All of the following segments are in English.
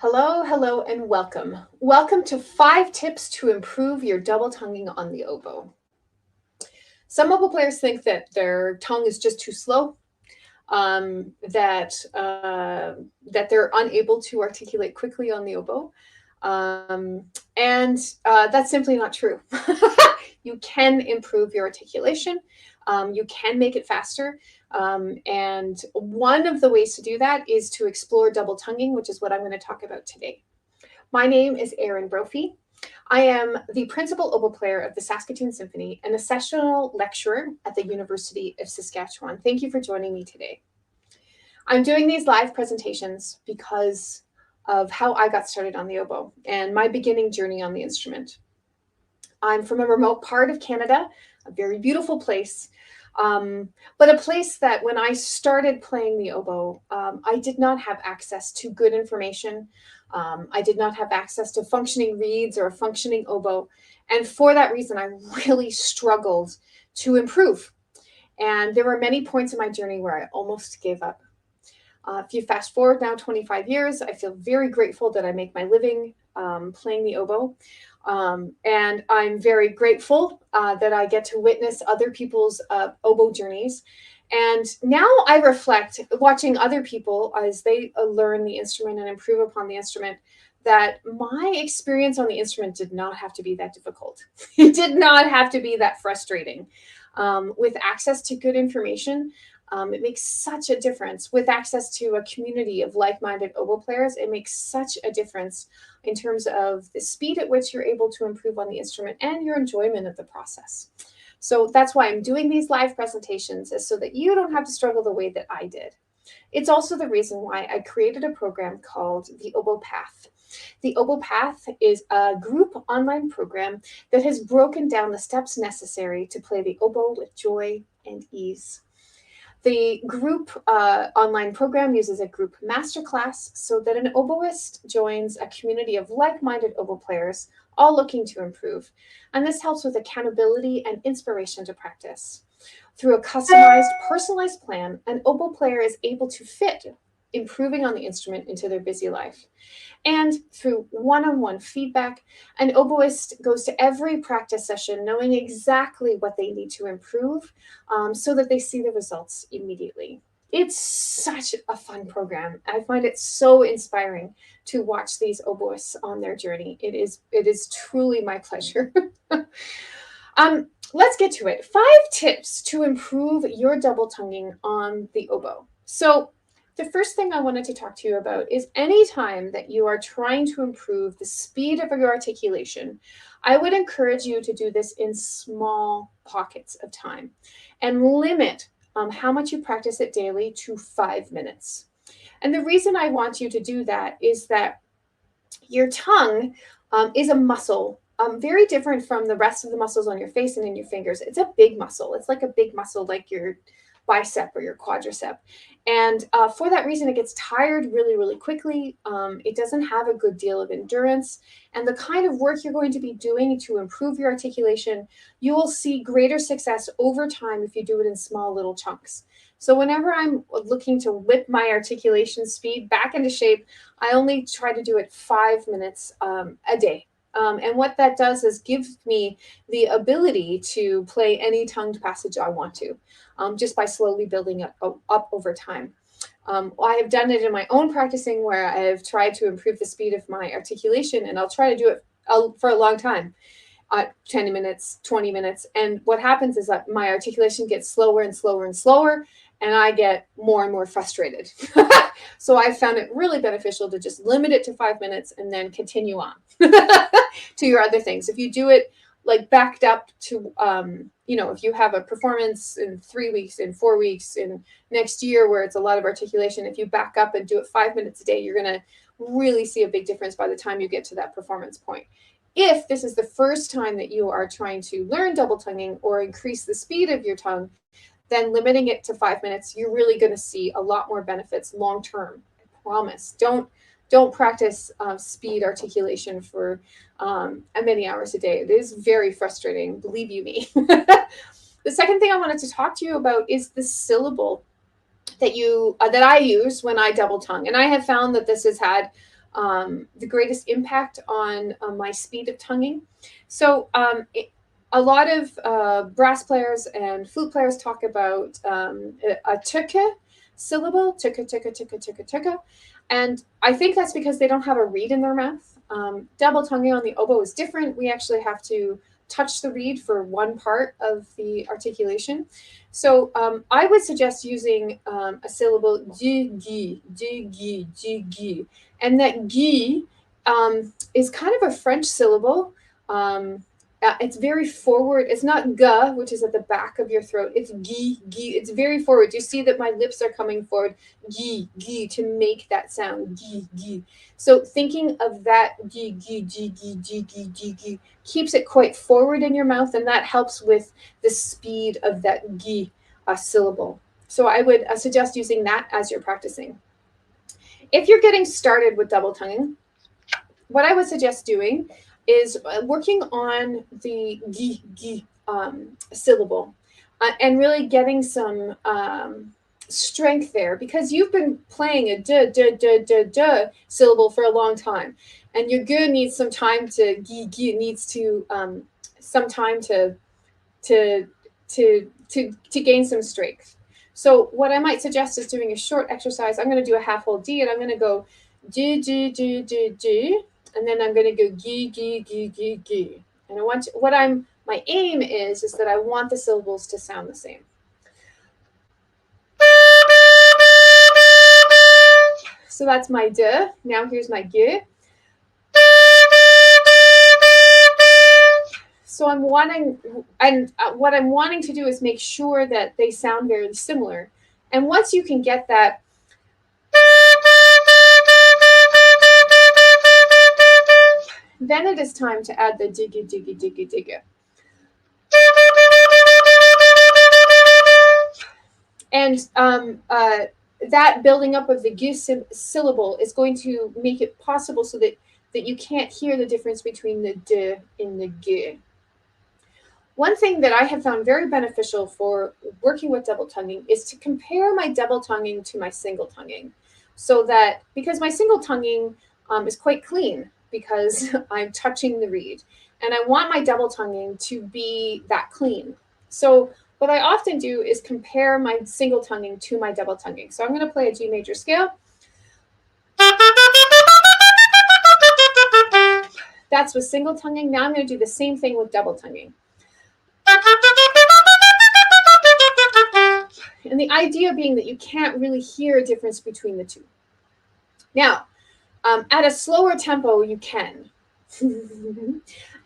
Hello, hello, and welcome. Welcome to 5 tips to improve your double tonguing on the oboe. Some oboe players think that their tongue is just too slow, that they're unable to articulate quickly on the oboe, and that's simply not true. You can improve your articulation. You can make it faster. And one of the ways to do that is to explore double tonguing, which is what I'm going to talk about today. My name is Erin Brophy. I am the principal oboe player of the Saskatoon Symphony and a sessional lecturer at the University of Saskatchewan. Thank you for joining me today. I'm doing these live presentations because of how I got started on the oboe and my beginning journey on the instrument. I'm from a remote part of Canada, a very beautiful place, but a place that when I started playing the oboe, I did not have access to good information. I did not have access to functioning reeds or a functioning oboe. And for that reason, I really struggled to improve. And there were many points in my journey where I almost gave up. If you fast forward now 25 years, I feel very grateful that I make my living playing the oboe. And I'm very grateful that I get to witness other people's oboe journeys. And now I reflect, watching other people as they learn the instrument and improve upon the instrument, that my experience on the instrument did not have to be that difficult. It did not have to be that frustrating. With access to good information, it makes such a difference. With access to a community of like-minded oboe players, it makes such a difference in terms of the speed at which you're able to improve on the instrument and your enjoyment of the process. So that's why I'm doing these live presentations, is so that you don't have to struggle the way that I did. It's also the reason why I created a program called the Oboe Path. The Oboe Path is a group online program that has broken down the steps necessary to play the oboe with joy and ease. The group online program uses a group masterclass so that an oboist joins a community of like-minded oboe players, all looking to improve. And this helps with accountability and inspiration to practice. Through a customized, personalized plan, an oboe player is able to fit improving on the instrument into their busy life. And through one-on-one feedback, an oboist goes to every practice session knowing exactly what they need to improve, so that they see the results immediately. It's such a fun program. I find it so inspiring to watch these oboists on their journey. It is truly my pleasure. Let's get to it. 5 tips to improve your double tonguing on the oboe. So the first thing I wanted to talk to you about is anytime that you are trying to improve the speed of your articulation, I would encourage you to do this in small pockets of time and limit how much you practice it daily to 5 minutes. And the reason I want you to do that is that your tongue is a muscle, very different from the rest of the muscles on your face and in your fingers. It's a big muscle. It's like a big muscle, like your bicep or your quadricep. And for that reason, it gets tired really, really quickly. It doesn't have a good deal of endurance. And the kind of work you're going to be doing to improve your articulation, you will see greater success over time if you do it in small little chunks. So whenever I'm looking to whip my articulation speed back into shape, I only try to do it 5 minutes a day. And what that does is give me the ability to play any tongued passage I want to, just by slowly building up over time. I have done it in my own practicing where I have tried to improve the speed of my articulation, and I'll try to do it for a long time, 10 minutes, 20 minutes. And what happens is that my articulation gets slower and slower and slower, and I get more and more frustrated. So I found it really beneficial to just limit it to 5 minutes and then continue on to your other things. If you do it like backed up to, if you have a performance in 3 weeks, in 4 weeks, in next year where it's a lot of articulation, if you back up and do it 5 minutes a day, you're going to really see a big difference by the time you get to that performance point. If this is the first time that you are trying to learn double tonguing or increase the speed of your tongue, then limiting it to 5 minutes, you're really going to see a lot more benefits long term. I promise. Don't practice speed articulation for many hours a day. It is very frustrating, believe you me. The second thing I wanted to talk to you about is the syllable that I use when I double tongue, and I have found that this has had the greatest impact on my speed of tonguing. So a lot of brass players and flute players talk about a tuka syllable, tuka, tuka, tuka, tuka, tuka. And I think that's because they don't have a reed in their mouth. Double tonguing on the oboe is different. We actually have to touch the reed for one part of the articulation. So I would suggest using a syllable du, gi, du, gi, du, gi. And that gi is kind of a French syllable. It's very forward. It's not ga, which is at the back of your throat. It's gi, gi. It's very forward. You see that my lips are coming forward, gi, gi, to make that sound, gi, gi. So thinking of that gi, gi, gi, gi, gi, gi, gi, gi keeps it quite forward in your mouth, and that helps with the speed of that gi syllable. So I would suggest using that as you're practicing. If you're getting started with double tonguing, what I would suggest doing is working on the gi, gi syllable and really getting some strength there, because you've been playing a duh, duh, duh, duh, duh syllable for a long time, and your good needs some time to gi, gi needs to some time to gain some strength. So what I might suggest is doing a short exercise. I'm going to do a half hold D, and I'm going to go do, do, do, do, do, and then I'm going to go gi, gi, gi, gi, gi. And I want to, my aim is that I want the syllables to sound the same. So that's my duh. Now here's my gi. So I'm wanting, and what I'm wanting to do is make sure that they sound very similar. And once you can get that, then it is time to add the diggy, diggy, diggy, diggy. And that building up of the gi syllable is going to make it possible so that you can't hear the difference between the d and the g. One thing that I have found very beneficial for working with double tonguing is to compare my double tonguing to my single tonguing. So that, because my single tonguing is quite clean because I'm touching the reed, and I want my double tonguing to be that clean. So what I often do is compare my single tonguing to my double tonguing. So I'm going to play a G major scale. That's with single tonguing. Now I'm going to do the same thing with double tonguing. And the idea being that you can't really hear a difference between the two. Now, at a slower tempo, you can.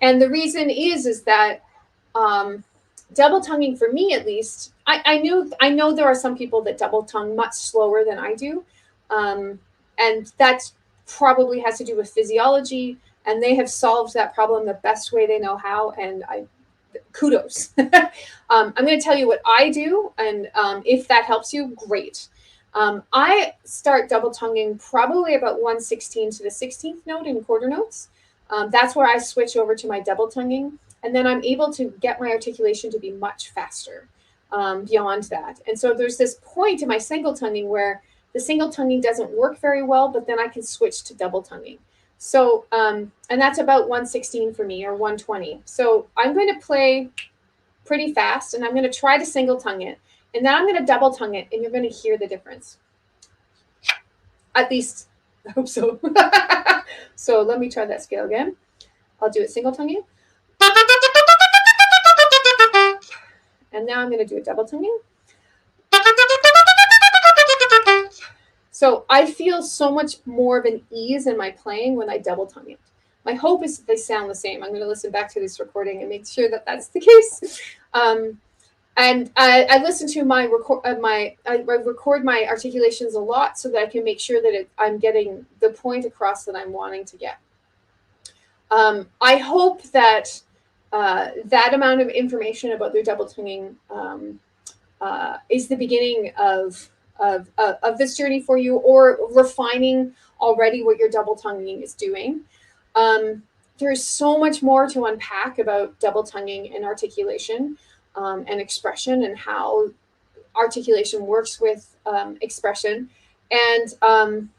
And the reason is that double tonguing, for me at least, I know there are some people that double tongue much slower than I do. And that probably has to do with physiology, and they have solved that problem the best way they know how, and kudos. I'm going to tell you what I do, and if that helps you, great. I start double tonguing probably about 1/16 to the 16th note in quarter notes. That's where I switch over to my double tonguing, and then I'm able to get my articulation to be much faster beyond that. And so there's this point in my single tonguing where the single tonguing doesn't work very well, but then I can switch to double tonguing. So, and that's about 1/16 for me, or 1/20. So I'm going to play pretty fast, and I'm going to try to single tongue it. And then I'm going to double tongue it, and you're going to hear the difference. At least, I hope so. So let me try that scale again. I'll do it single tonguing. And now I'm going to do it double tonguing. So I feel so much more of an ease in my playing when I double tongue it. My hope is that they sound the same. I'm going to listen back to this recording and make sure that that's the case. And I listen to my I record my articulations a lot so that I can make sure that I'm getting the point across that I'm wanting to get. I hope that that amount of information about their double tonguing is the beginning of this journey for you, or refining already what your double tonguing is doing. There's so much more to unpack about double tonguing and articulation and expression, and how articulation works with expression. And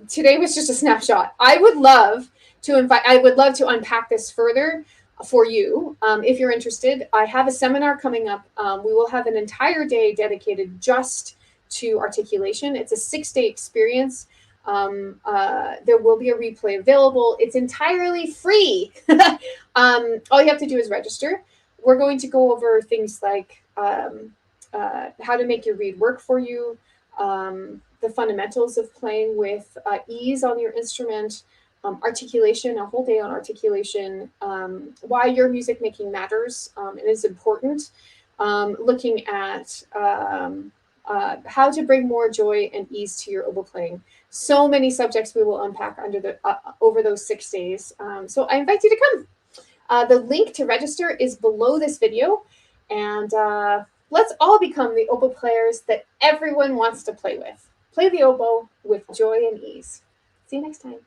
Today was just a snapshot. I would love to unpack this further for you. If you're interested, I have a seminar coming up. We will have an entire day dedicated just to articulation. It's a 6-day experience. There will be a replay available. It's entirely free. All you have to do is register. We're going to go over things like how to make your reed work for you, the fundamentals of playing with ease on your instrument, articulation, a whole day on articulation, why your music making matters and is important, looking at how to bring more joy and ease to your oboe playing. So many subjects we will unpack over those 6 days. So I invite you to come. The link to register is below this video, and let's all become the oboe players that everyone wants to play with. Play the oboe with joy and ease. See you next time.